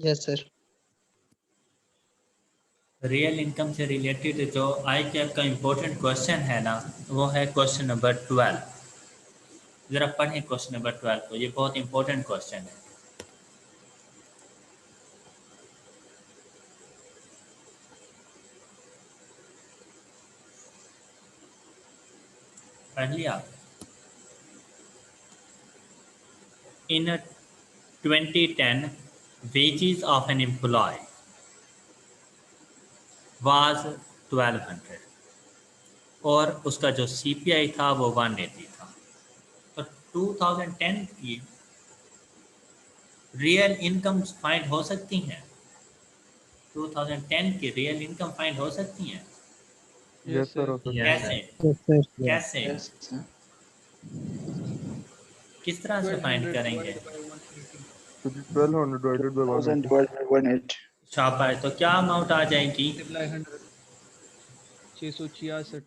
Yes sir. Real income से related जो आई cap का इम्पोर्टेंट क्वेश्चन है ना, वो है क्वेश्चन नंबर 12। जरा पढ़ें क्वेश्चन नंबर 12 को, ये बहुत इंपॉर्टेंट क्वेश्चन है। पढ़ लिया? इन 2010 wages of an employee was 1200 और उसका जो सीपीआई था वो 180 था। तो 2010 की रियल इनकम फाइंड हो सकती हैं? 2010 की रियल इनकम फाइंड हो सकती हैं? यस सर, हो सकता है। कैसे? Yes sir. कैसे? Yes sir. किस तरह से फाइंड करेंगे? 1200 डिवाइडेड बाय 1000 180। divided by 180। शाबाश। तो क्या अमाउंट आ जाएगी? 666।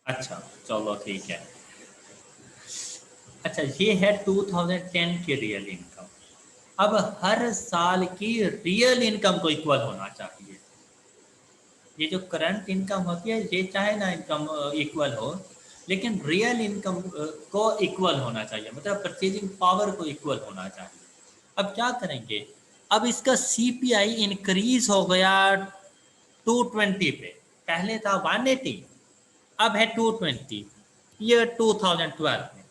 अच्छा चलो ठीक है। अच्छा ये है 2010 की रियल इनकम। अब हर साल की रियल इनकम को इक्वल होना चाहिए। ये जो करंट इनकम होती है ये चाहे ना इनकम इक्वल हो, लेकिन रियल इनकम को इक्वल होना चाहिए, मतलब परचेजिंग पावर को इक्वल होना चाहिए। अब क्या करेंगे? अब इसका सीपीआई इंक्रीज हो गया 220 पे, पहले था 180, अब है 220 ईयर 2012 में।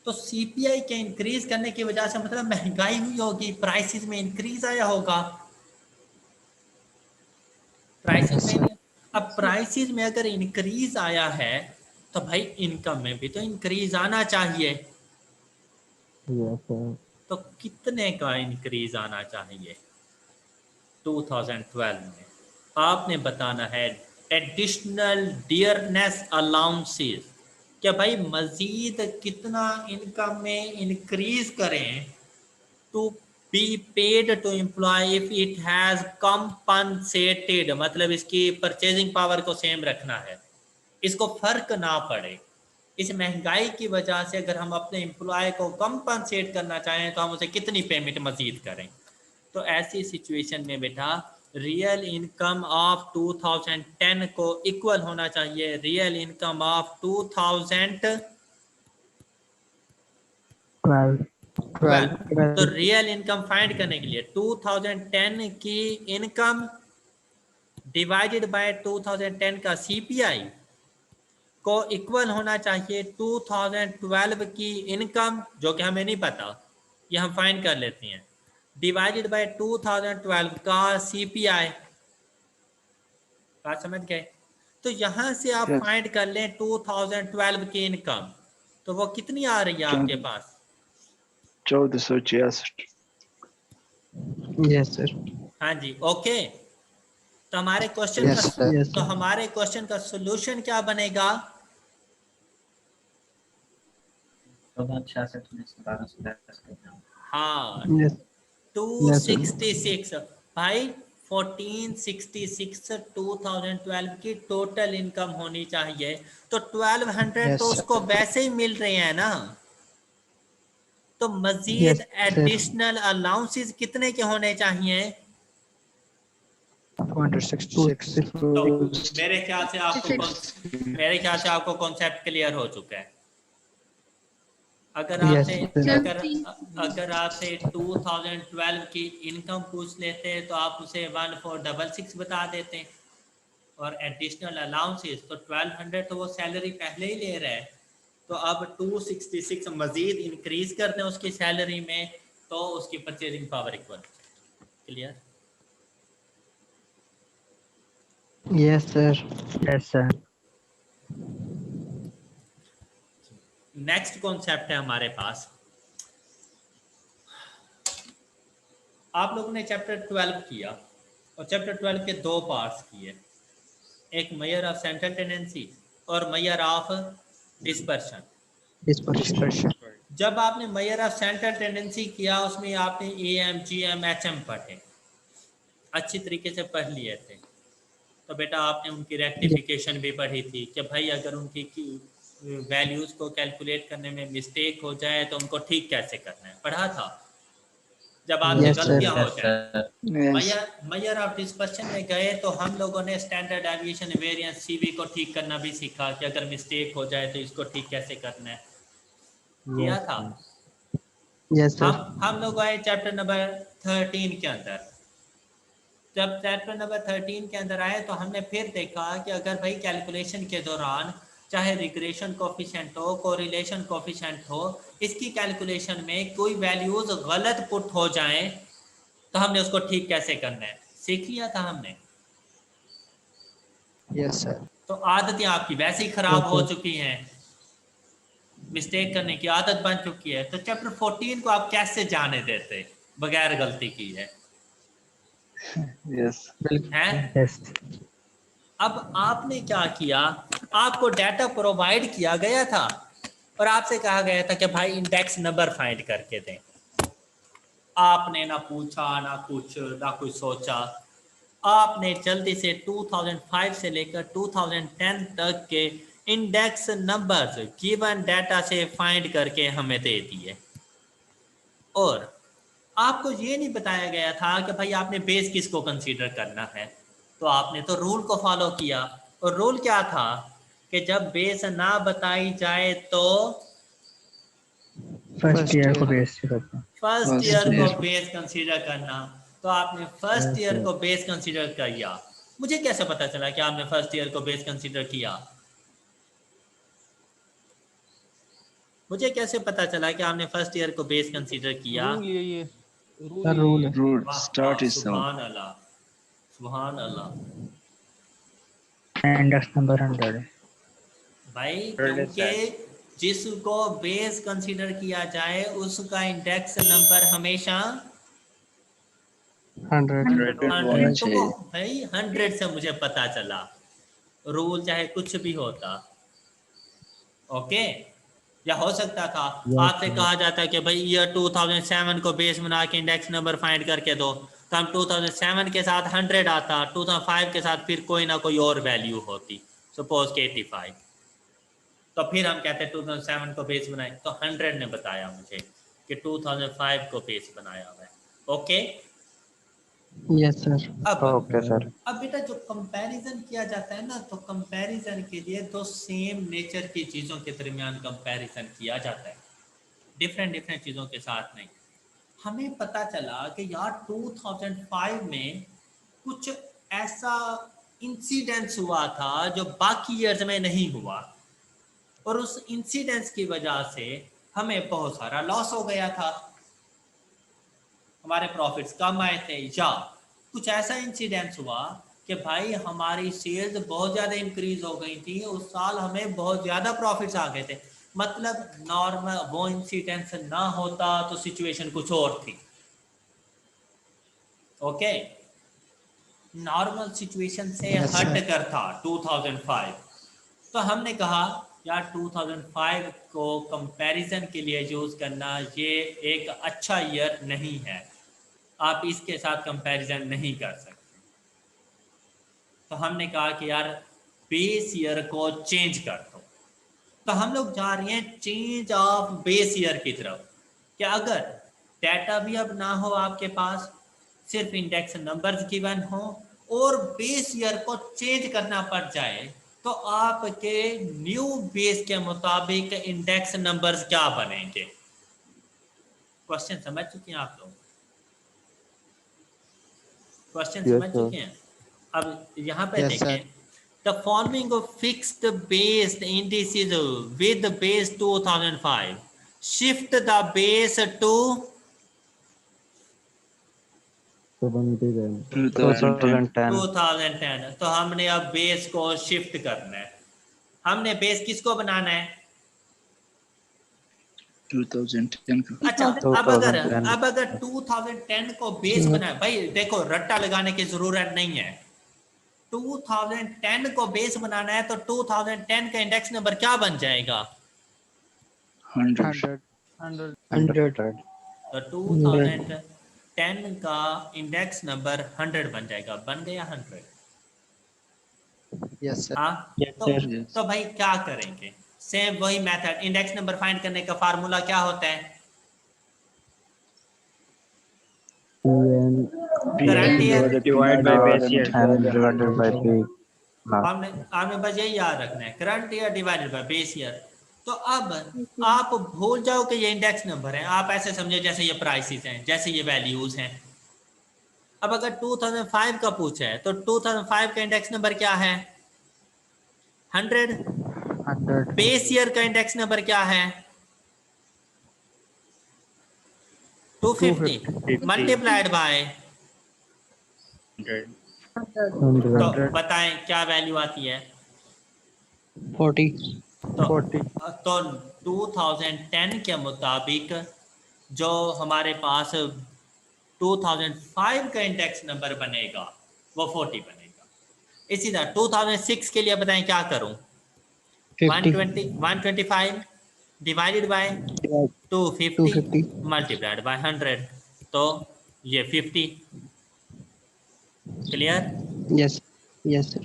तो सीपीआई के इंक्रीज करने की वजह से मतलब महंगाई हुई होगी, प्राइसेस में इंक्रीज आया होगा। प्राइसेस में, अब प्राइसेस में अगर इंक्रीज आया है तो भाई इनकम में भी तो इंक्रीज आना चाहिए। Yes sir. तो कितने का इंक्रीज आना चाहिए 2012 में? आपने बताना है एडिशनल डियरनेस अलाउंसेस। क्या भाई मजीद कितना इनकम में इंक्रीज करें to be paid to employ if it has compensated, मतलब इसकी परचेजिंग पावर को सेम रखना है, इसको फर्क ना पड़े। इस महंगाई की वजह से अगर हम अपने एम्प्लॉय को कंपनसेट करना चाहें तो हम उसे कितनी पेमेंट मजीद करें? तो ऐसी सिचुएशन में बेटा रियल इनकम ऑफ 2010 को इक्वल होना चाहिए रियल इनकम ऑफ 2012। 12। तो रियल इनकम फाइंड करने के लिए 2010 की इनकम डिवाइडेड बाय 2010 का सीपीआई को इक्वल होना चाहिए 2012 की इनकम, जो कि हमें नहीं पता, ये हम फाइंड कर लेते हैं, डिवाइडेड बाय 2012 का सीपीआई। बात समझ गए? तो यहां से आप Yes। फाइंड कर लें 2012 की इनकम, तो वो कितनी आ रही है आपके पास? 1466। Yes sir. हाँ जी, ओके। तो हमारे क्वेश्चन Yes, का sir। यस तो सर। हमारे क्वेश्चन का सॉल्यूशन क्या बनेगा? 1466 में 1710 हाँ, यस। 266 भाई, 1466 2012 की टोटल इनकम होनी चाहिए। तो 1200 यस तो सर। उसको वैसे ही मिल रहे हैं ना, तो मजीद यस सर। एडिशनल अलाउंसेस कितने के होने चाहिए? 266 तो to मेरे ख्याल से आपको कॉन्सेप्ट क्लियर हो चुका है। अगर यस आपसे सर। अगर आपसे 2012 की इनकम पूछ लेते तो आप उसे 1466 बता देते, और एडिशनल अलाउंसेस तो 1200 तो वो सैलरी पहले ही ले रहा है, तो अब 266 मजीद इंक्रीज कर दें उसकी सैलरी में तो उसकी purchasing power equal. Clear? Yes sir. Yes sir. Next concept है हमारे पास। आप लोगों ने चैप्टर 12 किया और चैप्टर 12 के दो पार्ट्स किए, एक मेजर ऑफ सेंट्रल टेंडेंसी और मेजर ऑफ डिस्पर्शन। डिस्पर्शन। जब आपने मेजर ऑफ सेंट्रल टेंडेंसी किया उसमें आपने AM GM HM पढ़े, अच्छी तरीके से पढ़ लिए थे। तो बेटा आपने उनकी रेक्टिफिकेशन भी पढ़ी थी कि भाई अगर उनकी वैल्यूज़ को कैलकुलेट करने में मिस्टेक हो जाए तो उनको ठीक कैसे करना है, पढ़ा था। जब आपसे Yes, sir. गलतियां हो Yes, जाए। sir. मैयर आप इस क्वेश्चन में गए तो हम लोगों ने स्टैंडर्ड डेविएशन वेरिएंस सीवी को ठीक करना भी सीखा कि अगर मिस्टेक हो जाए तो इसको ठीक कैसे करना है, किया था। Yes, sir. हम लोग आए चैप्टर नंबर 13 के अंदर। जब चैप्टर नंबर 13 के अंदर आए तो हमने फिर देखा कि अगर भाई कैलकुलेशन के दौरान चाहे रिग्रेशन कोफिशिएंट हो, कोरिलेशन कोफिशिएंट हो, इसकी कैलकुलेशन में कोई वैल्यूज गलत पुट हो जाएं तो हमने उसको ठीक कैसे करना है सीख लिया था हमने। Yes, sir. तो आदतें आपकी वैसे ही खराब हो Okay. चुकी हैं, मिस्टेक करने की आदत बन चुकी है, तो चैप्टर 14 को आप कैसे जाने देते बगैर गलती की है Yes. हैं? Yes. अब आपने क्या किया, आपको डाटा प्रोवाइड किया गया था और आपसे कहा गया था कि भाई इंडेक्स नंबर फाइंड करके दें। आपने ना पूछा ना कुछ ना कुछ सोचा, आपने जल्दी से 2005 से लेकर 2010 तक के इंडेक्स नंबर्स गिवन डाटा से फाइंड करके हमें दे दिए। और आपको ये नहीं बताया गया था कि भाई आपने बेस किसको कंसीडर करना है, तो आपने तो रूल को फॉलो किया। और रूल क्या था कि जब बेस ना बताई जाए तो First year को base करते हैं. फर्स्ट ईयर को बेस कंसीडर करना। तो आपने फर्स्ट ईयर को बेस कंसीडर किया। मुझे कैसे पता चला कि आपने फर्स्ट ईयर को बेस कंसीडर किया? मुझे कैसे पता चला कि आपने फर्स्ट ईयर को बेस कंसीडर किया? रूल ये Sir, rule है. Rule. वाह, Start वाह, is now. सुभान अल्लाह, सुभान अल्लाह। Index number 100 है. भाई क्योंकि जिसको बेस कंसीडर किया जाए उसका इंडेक्स नंबर हमेशा 100. 100 होना 100। तो चाहिए। वो भाई 100 से मुझे पता चला, रूल चाहे कुछ भी होता। ओके, या हो सकता था आपसे कहा जाता कि भाई ईयर 2007 को बेस बना के इंडेक्स नंबर फाइंड करके दो, तो हम 2007 के साथ 100 आता, 2005 के साथ फिर कोई ना कोई और वैल्यू होती, सपोज के 85, तो फिर हम कहते 2007 को बेस बनाए। तो 100 ने बताया मुझे कि 2005 को बेस बनाया हुआ है। Okay, Yes, sir. अब ओके सर। अब बेटा जो कंपैरिजन किया जाता है ना, तो कंपैरिजन के लिए दो सेम नेचर की चीज़ों के दरमियान कंपैरिजन किया जाता है, डिफरेंट डिफरेंट चीज़ों के साथ नहीं। हमें पता चला कि यार 2005 में कुछ ऐसा इंसिडेंस हुआ था जो बाकी ईयर्स में नहीं हुआ, और उस इंसिडेंस की वजह से हमें बहुत सारा लॉस हो गया था, हमारे प्रॉफिट्स कम आए थे। या कुछ ऐसा इंसिडेंस हुआ कि भाई हमारी सेल्स बहुत ज़्यादा इंक्रीज हो गई थी, उस साल हमें बहुत ज़्यादा प्रॉफिट्स आ गए थे। मतलब नॉर्मल वो इंसिडेंस ना होता तो सिचुएशन कुछ और थी। ओके, नॉर्मल सिचुएशन से Yes, sir. हट कर था 2005। तो हमने कहा यार 2005 को कंपैरिजन के लिए यूज़ करना ये एक अच्छा ईयर नहीं है, आप इसके साथ कंपैरिजन नहीं कर सकते। तो हमने कहा कि यार बेस ईयर को चेंज कर दो। तो हम लोग जा रहे हैं चेंज ऑफ बेस ईयर की तरफ, कि अगर डाटा भी अब ना हो आपके पास, सिर्फ इंडेक्स नंबर्स गिवन हो और बेस ईयर को चेंज करना पड़ जाए, तो आपके न्यू बेस के मुताबिक इंडेक्स नंबर्स क्या बनेंगे। क्वेश्चन समझ चुके हैं आप लोग? क्वेश्चन Yes, समझ sir. चुके हैं? अब यहाँ पे Yes, देखें, sir. the following of fixed based indices with the base 2005, shift the base to 2010. 2010। तो हमने अब बेस को शिफ्ट करना है। हमने बेस किसको बनाना है? 2010 का। अच्छा, 2010 अब अगर 2010 को बेस बनाए, भाई देखो रट्टा लगाने की जरूरत नहीं है। 2010 को बेस बनाना है तो 2010 का इंडेक्स नंबर क्या बन जाएगा? 100. 100. तो 2010 का इंडेक्स नंबर 100 बन जाएगा। बन गया 100? Yes, sir. हाँ, Yes, तो, sir. तो भाई क्या करेंगे? सेम वही मेथड। इंडेक्स नंबर फाइंड करने का फार्मूला क्या होता है? Current year divide by base year. and divided by the last. हमने आपने बस यही याद रखना है, current year divided by base year. तो अब आप भूल जाओ कि ये इंडेक्स नंबर है, आप ऐसे समझे जैसे ये प्राइसेस हैं, जैसे ये वैल्यूज हैं। अब अगर 2005 का पूछा है तो 2005 का इंडेक्स नंबर क्या है? 100। 100 बेस ईयर का इंडेक्स नंबर क्या है? 250 मल्टीप्लाइड बाय। 100 तो बताएं क्या वैल्यू आती है? 40 तो 2010 के मुताबिक जो हमारे पास 2005 का इंडेक्स नंबर बनेगा वो 40 बनेगा। इसी तरह 2006 के लिए बताएं क्या करूं? 125 डिवाइडेड बाय 250 मल्टीप्लाइड बाय 100, तो ये 50। क्लियर? Yes yes sir.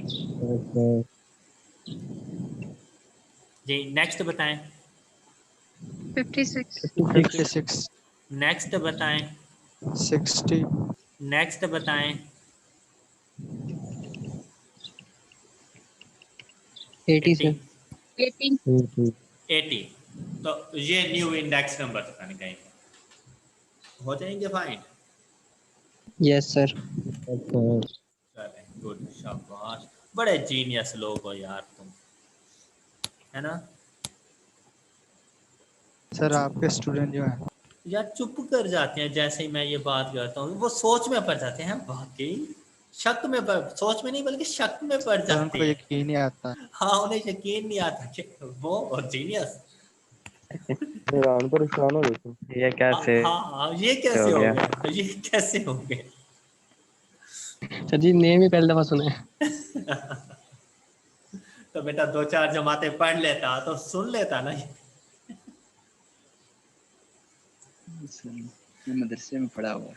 जी नेक्स्ट बताएं। 56 नेक्स्ट बताएं। 60 नेक्स्ट बताएं। 80 सर। 80। तो ये न्यू इंडेक्स नंबर बन गए, हो जाएंगे फाइन। Yes sir. चलें गुड, शाबाश, बड़े जीनियस लोग हो यार तुम, है ना? सर आपके स्टूडेंट जो हैं यार चुप कर जाते हैं जैसे ही मैं ये बात करता हूँ, वो सोच में पड़ जाते हैं, वाकई शक में सोच में नहीं बल्कि शक में पड़ सर जाते उनको हैं। यकीन नहीं आता। हाँ उन्हें यकीन नहीं आता कि वो और जीनियस। हैरान परेशान हो गए तुम। ये कैसे हाँ ये कैसे हो हो गया? गए, ये कैसे हो गए? सर जी नेम ही पहली दफा सुना है। तो बेटा 2-4 जमातें पढ़ लेता तो सुन लेता ना। मैं मदरसे में पढ़ा हुआ है।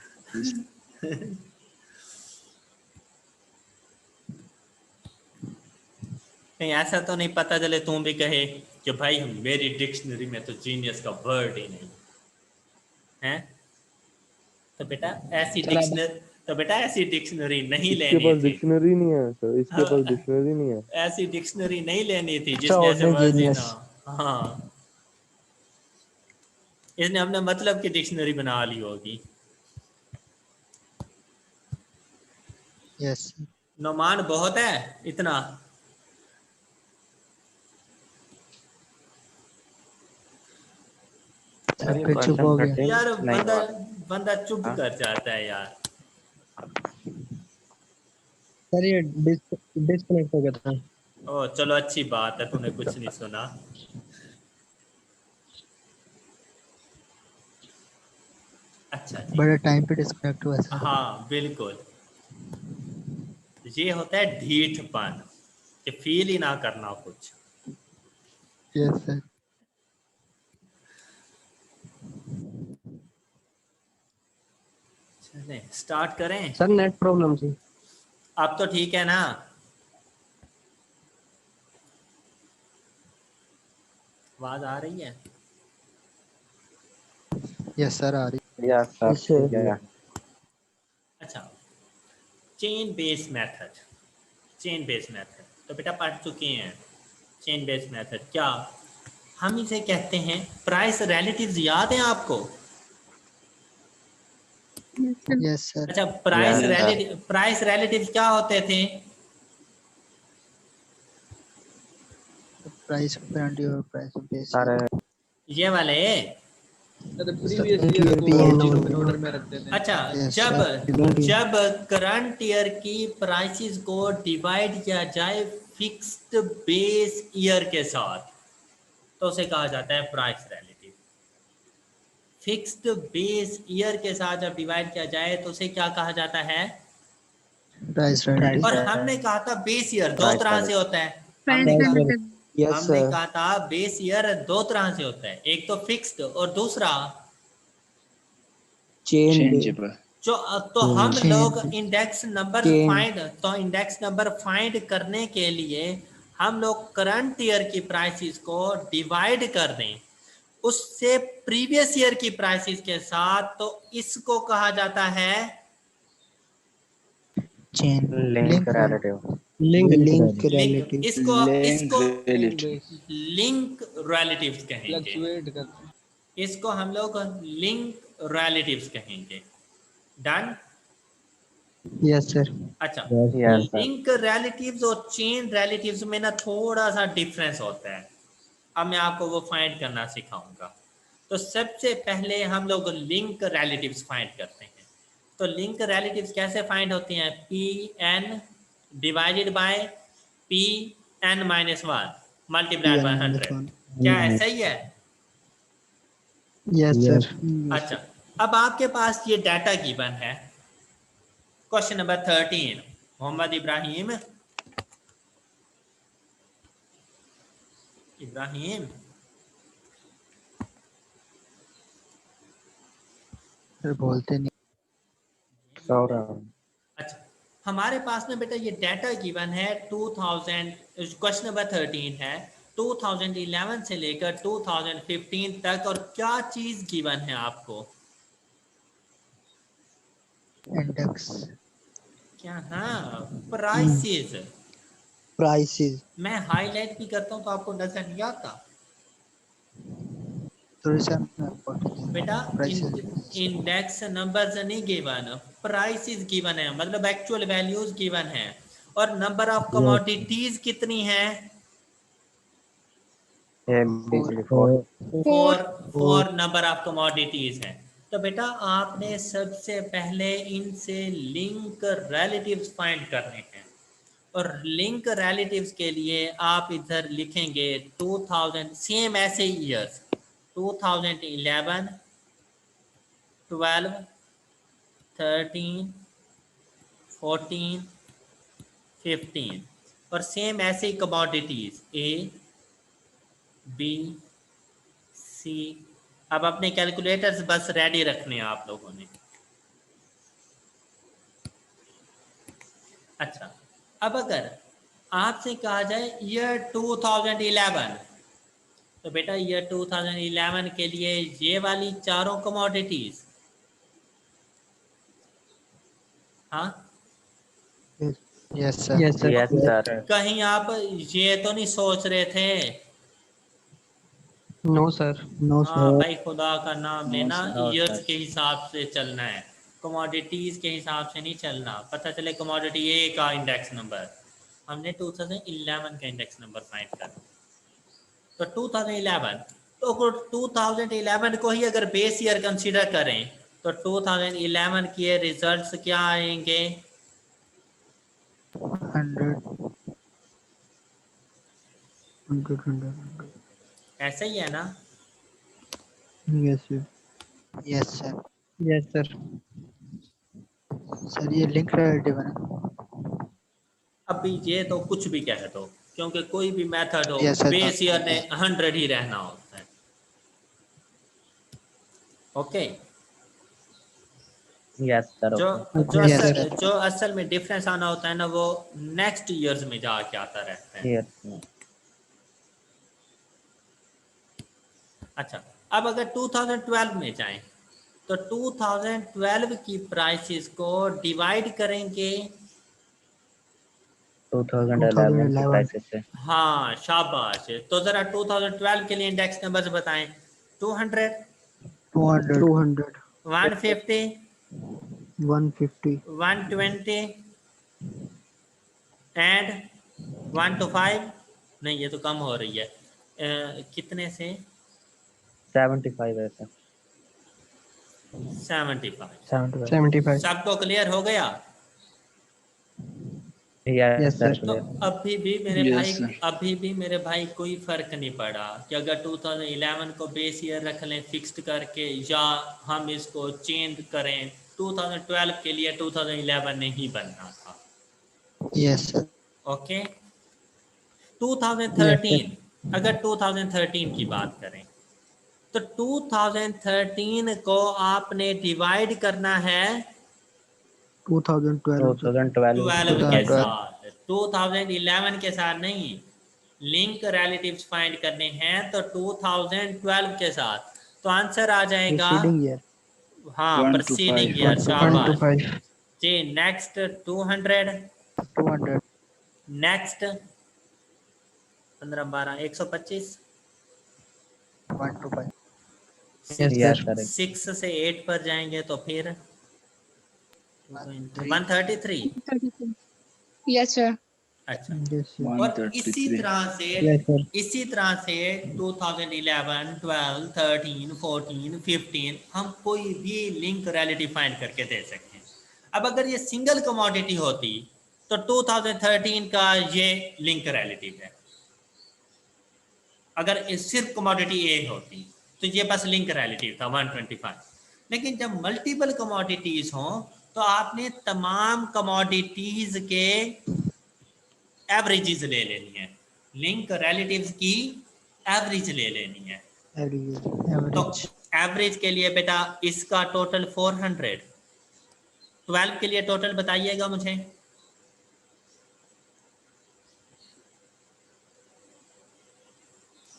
नहीं ऐसा तो नहीं पता चले तुम भी कहे कि भाई मेरी डिक्शनरी में तो जीनियस का वर्ड ही नहीं है। तो बेटा ऐसी डिक्शनरी नहीं इसके लेनी पास थी। डिक्शनरी नहीं है सर, इसके हाँ, पास डिक्शनरी नहीं है। ऐसी डिक्शनरी नहीं लेनी थी अच्छा जिसमें ऐसे ओनली वर्ड ही जीनियस। ना। हाँ इसने अपने मतलब की डिक्शनरी बना ली होगी। यस नुमान बहुत है इतना। फिर चुप हो गया। यार बंदा बंदा चुप कर जाता है यार। सर ये डिस्कनेक्ट हो गया था। ओ चलो अच्छी बात है, तूने कुछ नहीं सुना। अच्छा जी। बड़े टाइम पे डिस्कनेक्ट हुआ सर। हाँ बिल्कुल, ये होता है ढीठपन, कि फील ही ना करना कुछ। Yes sir. चलें स्टार्ट करें। सर नेट प्रॉब्लम थी। अब तो ठीक है ना? आवाज आ रही है? यस सर आ रही। Yes sir. अच्छा, chain base method. Chain base method तो बेटा पढ़ चुके हैं। चेन बेस मेथड क्या, हम इसे कहते हैं प्राइस रिलेटिव्स, याद है आपको? Yes sir. अच्छा प्राइस रिलेटिव्स क्या होते थे? Price of and your price of base. ये वाले। अच्छा जब करंट ईयर की प्राइसेस को डिवाइड किया जाए फिक्स्ड बेस ईयर के साथ तो उसे कहा जाता है price relative. Fixed base year के साथ जब डिवाइड किया जाए तो उसे क्या कहा जाता है? Price relative. और हमने कहा था बेस ईयर दो तरह से होता है। यस हमने सर। कहा था बेस ईयर दो तरह से होता है, एक तो फिक्स्ड और दूसरा चेंजेबल। तो हम लोग इंडेक्स नंबर फाइंड करने के लिए हम लोग करंट ईयर की प्राइसेस को डिवाइड कर दें उससे प्रीवियस ईयर की प्राइसेस के साथ, तो इसको कहा जाता है chain. Link relative link Link link, relative. इसको इसको relative. लिंक रिलेटिव्स कहेंगे, फ्लक्चुएट कर इसको हम लोग लिंक रिलेटिव्स कहेंगे। डन। Yes, sir. अच्छा, यस सर लिंक रिलेटिव्स और चेन रिलेटिव्स में ना थोड़ा सा डिफरेंस होता है। अब मैं आपको वो फाइंड करना सिखाऊंगा। तो सबसे पहले हम लोग लिंक रिलेटिव्स फाइंड करते हैं। तो लिंक रिलेटिव्स कैसे फाइंड होती हैं? P N divided by P N minus one multiplied by 100। क्या ऐसा ही है? Yes, sir. अच्छा, अब आपके पास ये डाटा गिवन है। Question number 13, Mohammad Ibrahim sir बोलते नहीं। अच्छा, हमारे पास में बेटा ये डाटा गिवन है 2000। क्वेश्चन नंबर 13 है 2011 से लेकर 2015 तक, और क्या चीज गिवन है आपको? Index. क्या? हाँ, प्राइसेस। Prices. मैं हाईलाइट भी करता हूँ तो आपको नजर नहीं आता Sorry, sir. मैं बोलते नहीं। बेटा? Prices. इंडेक्स नंबर्स नहीं गिवन, प्राइसेस गिवन है, मतलब एक्चुअल वैल्यूज गिवन है। और नंबर ऑफ कमोडिटीज कितनी है? फोर नंबर ऑफ कमोडिटीज है। तो बेटा आपने सबसे पहले इनसे लिंक रिलेटिव्स फाइंड करने हैं, और लिंक रिलेटिव्स के लिए आप इधर लिखेंगे 2000, सेम ऐसे ईयर्स 2011, 12, 13, 14, 15, और सेम ऐसे ही कमोडिटीज ए बी सी। अब अपने कैलकुलेटर्स बस रेडी रखने हैं आप लोगों ने। अच्छा, अब अगर आपसे कहा जाए ईयर 2011, तो बेटा ईयर 2011 के लिए ये वाली चारों कमोडिटीज, हाँ Yes, sir. यस सर कहीं आप ये तो नहीं सोच रहे थे? नो सर No, हाँ sir. भाई, खुदा का नाम लेना, no, ईयर्स sir. के हिसाब से चलना है, कमोडिटीज के हिसाब से नहीं चलना। पता चले कमोडिटी ए का इंडेक्स नंबर, हमने 2011 का इंडेक्स नंबर फाइंड करना। तो 2011, तो 2011 को ही अगर बेस ईयर कंसीडर करें तो 2011 के रिजल्ट्स क्या आएंगे? 100. 100. ऐसा ही है ना? Yes, sir. Yes, sir. Yes sir sir ये लिंक रिलेटिव है ना? अभी ये तो कुछ भी कह दो, क्योंकि कोई भी मेथड हो Yes, sir. बेस ईयर ने 100 ही रहना होता है। Okay, yes sir Yes, sir. जो असल में डिफरेंस आना होता है ना, वो नेक्स्ट ईयर्स में जाके आता रहता है। अच्छा, अब अगर 2012 में जाएं तो 2012 की प्राइसेस को डिवाइड करेंगे 2011 की प्राइसेस से। हाँ शाबाश, तो जरा 2012 के लिए इंडेक्स नंबर्स बताएं। 200, 200. 150, 150. 120 एंड 1 to 5। नहीं, ये तो कम हो रही है। कितने से? 75 है सर। 75। 75 सबको क्लियर हो गया? यस सर तो अभी भी मेरे Yes, भाई, sir. अभी भी मेरे भाई कोई फर्क नहीं पड़ा कि अगर 2011 को बेस ईयर रख लें फिक्स्ड करके, या हम इसको चेंज करें। 2012 के लिए 2011 नहीं बनना था। Yes, sir. ओके, 2013, अगर 2013 की बात करें तो 2013 को आपने डिवाइड करना है 2012. 12 के 2012. साथ, 2011 के साथ नहीं। लिंक रिलेटिव्स फाइंड करने हैं तो 2012 के साथ। तो आंसर आ जाएगा, Preceding year. हाँ, 1 to प्रीसीडिंग 5. ईयर। 1 to शाबाश, 5 जी next 200, 200. Next 15 12 125, 125. Yes, Yes, sir. sir. 6 से 8 पर जाएंगे तो फिर 133. 133। 32. Yes, sir. अच्छा, Yes, sir. और इसी 133. तरह से Yes, sir. 2011, 12, 13, 14, 15 हम कोई भी लिंक रिलेटिव फाइंड करके दे सकते हैं। अब अगर ये सिंगल कमोडिटी होती तो 2013 का ये लिंक रिलेटिव है। अगर सिर्फ कमोडिटी ए होती तो ये बस लिंक रिलेटिव था 125। लेकिन जब मल्टीपल कमोडिटीज हों तो आपने तमाम कमोडिटीज के एवरेजेस ले लेनी है, लिंक रिलेटिव्स की एवरेज ले लेनी है। तो Average. एवरेज के लिए बेटा इसका टोटल 400, 12 के लिए टोटल बताइएगा मुझे।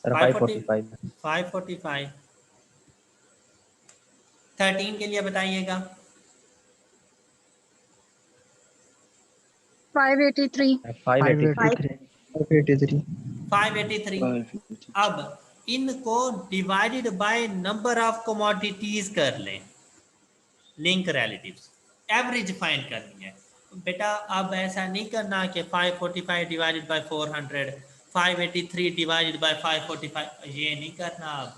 Sir, 545. 545। 13 के लिए बताइएगा। 583. 583. 583. 583। 550. अब इनको divided by number of commodities कर लें, लिंक रिलेटिव्स, एवरेज फाइंड करनी है बेटा। अब ऐसा नहीं करना कि 545 डिवाइडेड बाय 400, 583 डिवाइडेड बाय 545, ये नहीं करना अब,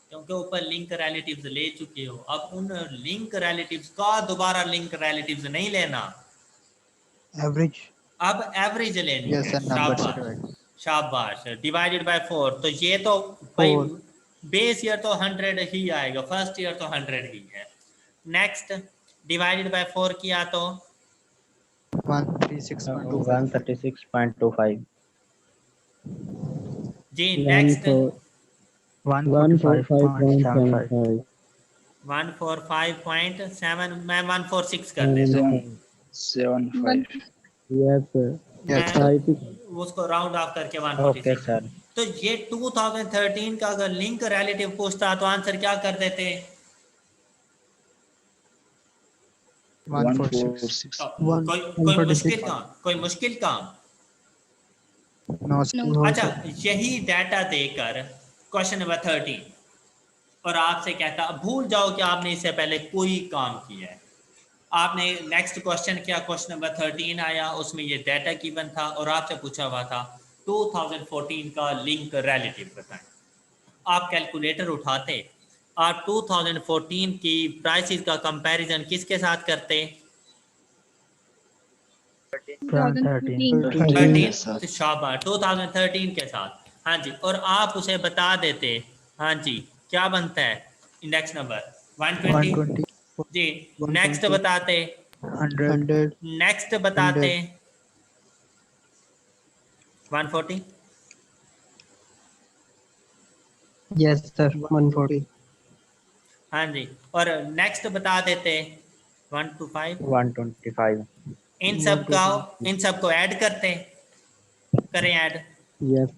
क्योंकि ऊपर लिंक रिलेटिव्स ले चुके हो। अब उन लिंक रिलेटिव्स का दोबारा लिंक रिलेटिव्स नहीं लेना, Average. अब एवरेज लेनी Yes, है। sir. Number शाबाश divide. शाबाश, डिवाइडेड बाय 4, तो ये तो भाई 4. बेस ईयर तो 100 ही आएगा, फर्स्ट ईयर तो 100 ही है। नेक्स्ट डिवाइडेड बाय 4 किया तो 136.25. 136.25. जी नेक्स्ट 145.75. 145.7, मैं 146 कर देता हूँ। 775. Yes, sir. Yes, मैं sir. उसको राउंड ऑफ करके Okay, 146। sir. तो ये 2013 का अगर लिंक रिलेटिव पूछता तो आंसर क्या कर देते? 146. 146. कोई मुश्किल काम, कोई मुश्किल काम। No, No. अच्छा, यही डाटा देकर क्वेश्चन नंबर 13 और आपसे कहता भूल जाओ कि आपने इससे पहले कोई काम किया है। आपने नेक्स्ट क्वेश्चन किया, क्वेश्चन नंबर 13 आया, उसमें ये डाटा गिवन था और आपसे पूछा हुआ था 2014 का लिंक रिलेटिव बताएं। आप कैलकुलेटर उठाते और 2014 की प्राइसेस का कंपैरिजन किसके साथ करते? 2013. 13 के साथ। तो शाबाश, 2013 के साथ। हाँ जी, और आप उसे बता देते, हाँ जी क्या बनता है इंडेक्स नंबर 120। 120. जी 120. नेक्स्ट बताते, 100. नेक्स्ट बताते 140। Yes, sir. 140. हाँ जी, और नेक्स्ट बता देते 125। 125. इन सब को ऐड करते, करें ऐड। Yes.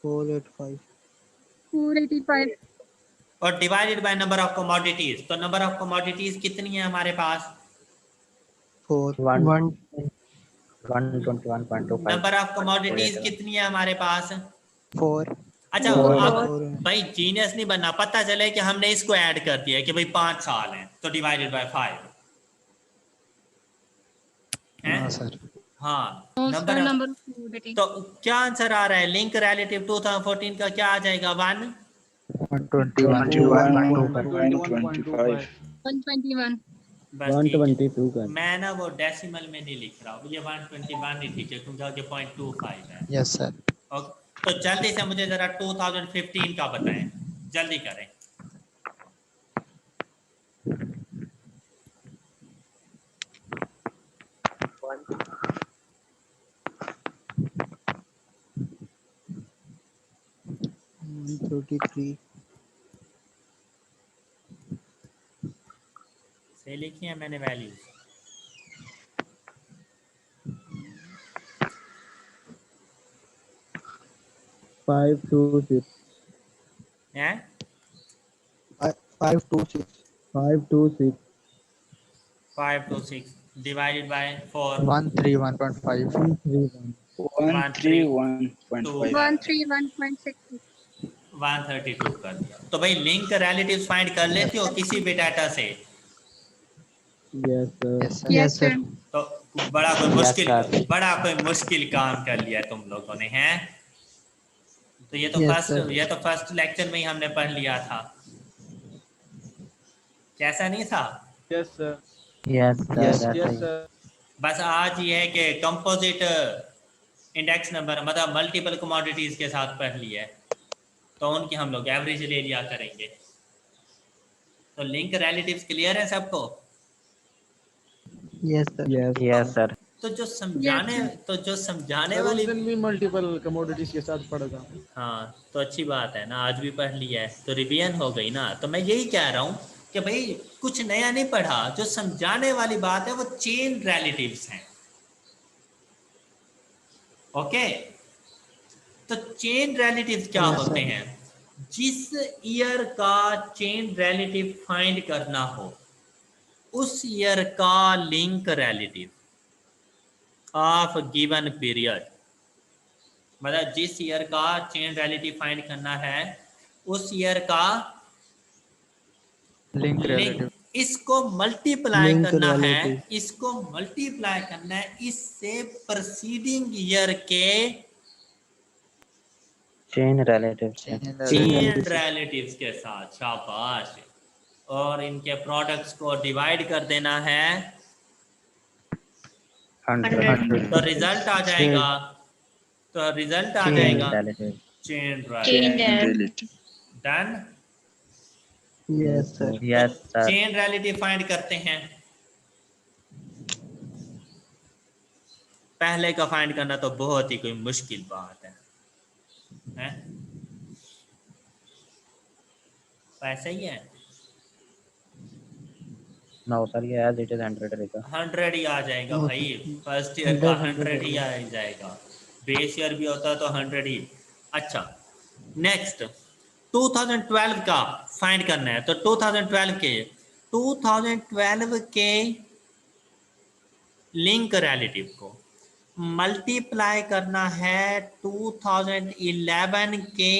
485. 485. और divided by number of commodities, तो नंबर ऑफ कमोडिटीज कितनी है हमारे पास? 4. 121.25. नंबर ऑफ कमोडिटीज कितनी है हमारे पास? 4. अच्छा, और- अब भाई जीनियस नहीं बनना, पता चले कि हमने इसको ऐड कर दिया कि भाई 5 साल हैं तो डिवाइडेड बाय 5 है। हाँ सर। हाँ, No, sir. Number Number of commodity. तो क्या आंसर आ रहा है? लिंक रिलेटिव 2014 का क्या आ जाएगा? 121.25. 121. बस ठीक है। 122 का। मैं ना वो डेसिमल में नहीं लिख रहा हूँ, ये 121 ही ठीक है क्योंकि आगे 0.25 है। Yes sir. ओके, तो जल्दी से मुझे जरा 2015 का बताएं, जल्दी करें। सही लिखी है मैंने वैल्यूज? Five to six. हैं? 526. 5 to 6. 5 to 6 divided by 4 131.5. 131.5. 131.6. 132 कर दिया। तो भाई लिंक रिलेटिव्स फाइंड कर लेते हो किसी भी डाटा से? Yes, sir. Yes, sir. Yes, sir. तो बड़ा कोई मुश्किल Yes, sir. बड़ा कोई मुश्किल काम कर लिया तुम लोगों ने, हैं? तो ये तो Yes, sir. फर्स्ट लेक्चर में ही हमने पढ़ लिया था, कैसा नहीं था? Yes, sir. Yes, sir. बस आज ये है कि कंपोजिट इंडेक्स नंबर मतलब मल्टीपल कमोडिटीज के साथ पढ़ लिया है, तो उनकी हम लोग एवरेज ले लिया करेंगे। तो लिंक रिलेटिव्स क्लियर है सबको? Yes, sir. Yes, sir. तो जो समझाने वाली भी मल्टीपल कमोडिटीज के साथ पढ़ेगा। हाँ, तो अच्छी बात है ना, आज भी पढ़ लिया है तो रिवीजन हो गई ना। तो मैं यही कह रहा हूँ कि भाई कुछ नया नहीं पढ़ा, जो समझाने वाली बात है वो चेन रिलेटिव्स हैं। ओके, तो चेन रिलेटिव्स क्या होते हैं? जिस ईयर का चेन रिलेटिव फाइंड करना हो उस ईयर का link relative of given period, मतलब जिस ईयर का चेन रिलेटिव फाइंड करना है उस ईयर का Link relative. इसको मल्टीप्लाई Link करना है, relative. इसको मल्टीप्लाई करना है इससे प्रीसीडिंग ईयर के Chain relatives. चेन रिलेटिव्स के साथ। शाबाश। और इनके प्रोडक्ट्स को डिवाइड कर देना है 100. तो रिजल्ट आ जाएगा, Chain relative. Chain Relative. Done. Yes, sir. Yes, sir. Chain relative find करते हैं। पहले का फाइंड करना तो बहुत ही कोई मुश्किल बात है? ऐसा ही है। No, sir. ये as it is 100 रहेगा. 100 ही आ जाएगा भाई, फर्स्ट ईयर का 100 ही आ जाएगा, बेस ईयर भी होता तो 100 ही। अच्छा, नेक्स्ट 2012 का फाइंड करना है। तो 2012 के लिंक रिलेटिव को मल्टीप्लाई करना है 2011 के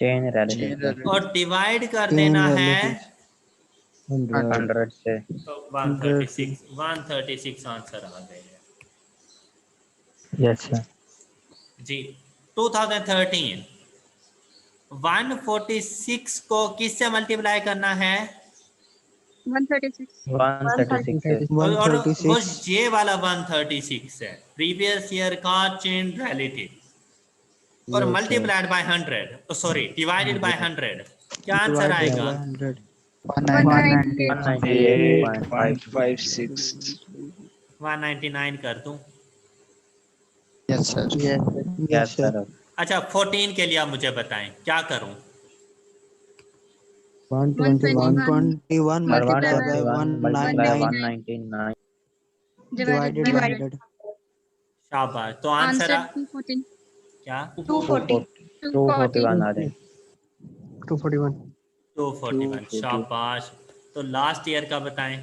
Chain relative. और डिवाइड कर देना है 100 से. तो 136 आंसर आ गए हैं Yes, sir. जी। 2013 146 को किससे मल्टीप्लाई करना है? 136. 136 से. और वो ये वाला 136 है, प्रीवियस ईयर का चेन रिलेटिव और multiplied by 100, sorry divided by 100। क्या आंसर आएगा? 198.56. 199 कर दूं? Yes, sir. Yes, sir. अच्छा, 14 के लिए आप मुझे बताएं क्या करूं? 121 multiplied by 199 divided by 100. शाबाश। तो आंसर Answer 214. क्या? 241 आ जाए. 241. 241। शाबाश। तो लास्ट ईयर का बताएं।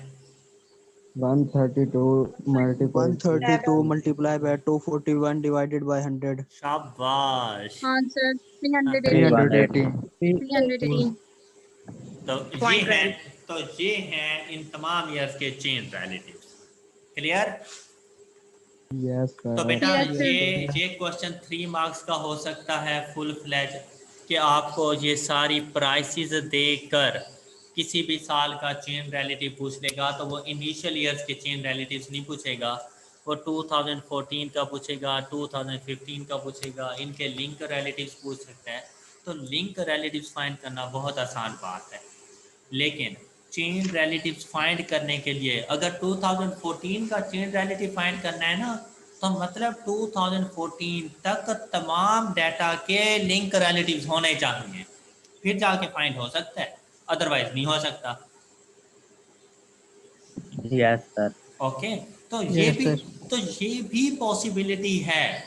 132 multiplied by 241 divided by 100. शाबाश। Answer 318. 318. तो ये हैं इन तमाम ईयर्स के chain relatives. Clear? Yes, sir. तो बेटा Yes, sir. ये क्वेश्चन 3 मार्क्स का हो सकता है फुल फ्लैज, कि आपको ये सारी प्राइसेस देकर किसी भी साल का चेन रिलेटिव पूछ लेगा तो वो इनिशियल ईयर्स के चेन रिलेटिव्स नहीं पूछेगा, वो 2014 का पूछेगा, 2015 का पूछेगा, इनके लिंक रिलेटिव्स पूछ सकता है। तो लिंक रिलेटिव्स फाइंड करना बहुत आसान बात है, लेकिन चेन रिलेटिव्स फाइंड करने के लिए अगर 2014 का चेन रिलेटिव फाइंड करना है ना, तो मतलब 2014 तक तमाम डाटा के लिंक रिलेटिव्स होने चाहिए, फिर जाके फाइंड हो सकता है, अदरवाइज नहीं हो सकता। Yes, sir. ओके, तो Yes, ये भी पॉसिबिलिटी है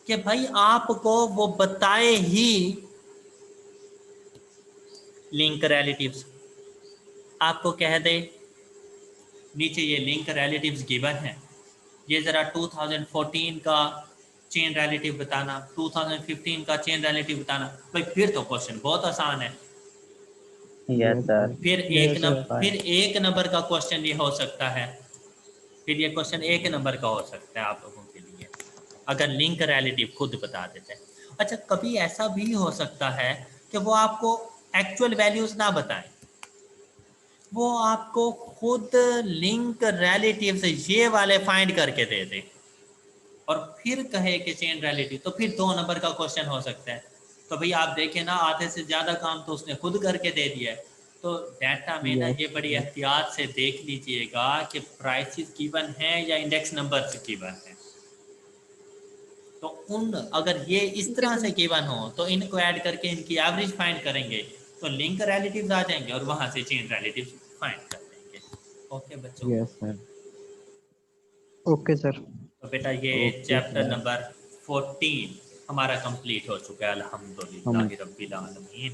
कि भाई आपको वो बताए ही लिंक रिलेटिव्स, आपको कह दे नीचे ये लिंक रिलेटिव्स गिवन है, ये ज़रा 2014 का चेन रिलेटिव बताना, 2015 का चेन रिलेटिव बताना। भाई फिर तो क्वेश्चन बहुत आसान है। Yes sir. फिर एक नंबर का क्वेश्चन ये हो सकता है, फिर ये क्वेश्चन एक नंबर का हो सकता है आप लोगों के लिए अगर लिंक रिलेटिव खुद बता देते हैं। अच्छा, कभी ऐसा भी हो सकता है कि वो आपको एक्चुअल वैल्यूज ना बताएं, वो आपको खुद लिंक रिलेटिव से ये वाले फाइंड करके दे दे और फिर कहे कि चेन रिलेटिव, तो फिर 2 नंबर का क्वेश्चन हो सकता है। तो भाई आप देखें ना, आधे से ज़्यादा काम तो उसने खुद करके दे दिया है। तो डाटा में ना ये बड़ी एहतियात से देख लीजिएगा कि प्राइसेस गिवन है या इंडेक्स नंबर से गिवन है। तो अगर ये इस तरह से गिवन हो तो इनको ऐड करके इनकी एवरेज फाइंड करेंगे तो लिंक रिलेटिव्स आ जाएंगे और वहां से चेन रिलेटिव्स फाइंड कर देंगे। ओके बच्चों? Yes sir. Okay sir. तो बेटा ये चैप्टर नंबर 14 हमारा कंप्लीट हो चुका है, अल्हम्दुलिल्लाह रब्बिल आलमीन।